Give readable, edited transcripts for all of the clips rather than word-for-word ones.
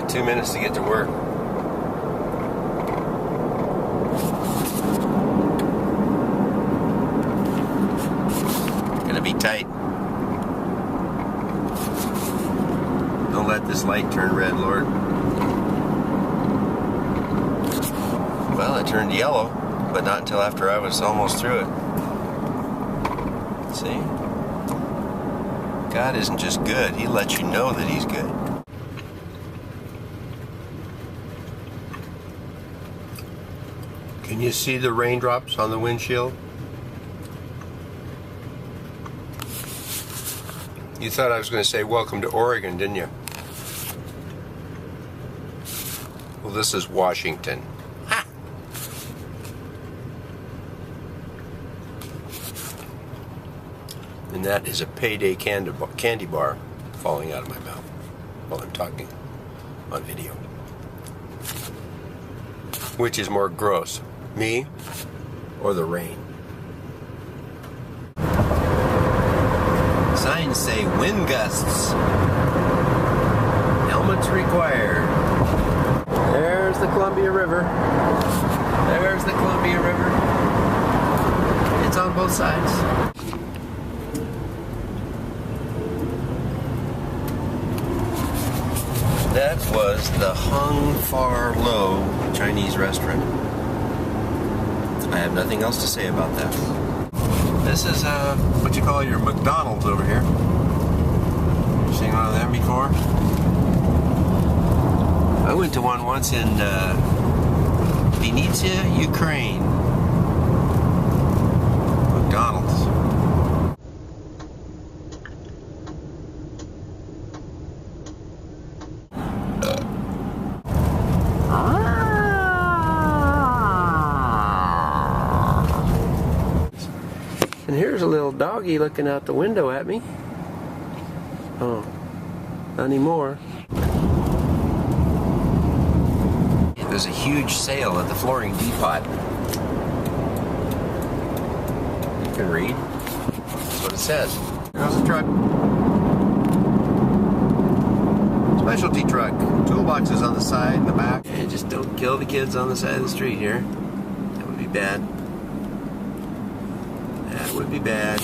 got 2 minutes to get to work. Gonna be tight. Don't let this light turn red, Lord. Well, it turned yellow, but not until after I was almost through it. See? God isn't just good, He lets you know that He's good. Can you see the raindrops on the windshield? You thought I was going to say welcome to Oregon, didn't you? Well, this is Washington. Ha! And that is a payday candy bar falling out of my mouth while I'm talking on video. Which is more gross, me or the rain? Signs say wind gusts. Helmets required. There's the Columbia River. There's the Columbia River. It's on both sides. That was the Hung Far Low Chinese restaurant. I have nothing else to say about that. This is what you call your McDonald's over here. You seen one of them before? I went to one once in Vinnytsia, Ukraine. McDonald's. And here's a little doggy looking out the window at me. Oh, not anymore. There's a huge sale at the Flooring Depot. You can read. That's what it says. Here's the truck. Specialty truck. Toolboxes on the side and the back. And just don't kill the kids on the side of the street here. That would be bad. That would be bad.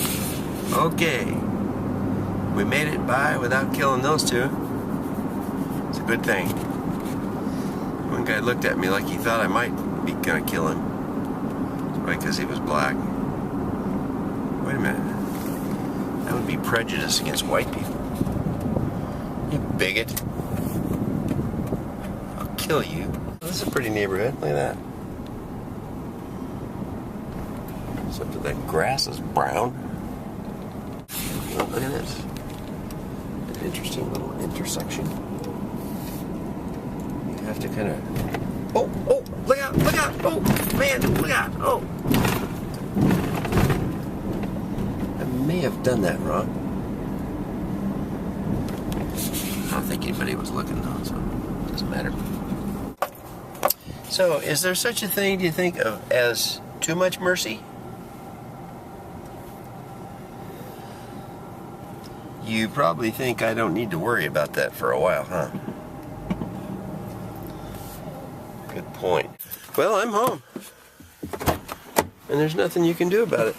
Okay. We made it by without killing those two. It's a good thing. One guy looked at me like he thought I might be gonna kill him. Right, because he was black. Wait a minute. That would be prejudice against white people. You bigot. I'll kill you. This is a pretty neighborhood. Look at that. Except that grass is brown. Oh, look at this. An interesting little intersection. You have to kind of... Oh, look out, oh, man, look out, oh. I may have done that wrong. I don't think anybody was looking though, so it doesn't matter. So, is there such a thing, do you think, as too much mercy? You probably think I don't need to worry about that for a while, huh? Good point. Well, I'm home. And there's nothing you can do about it.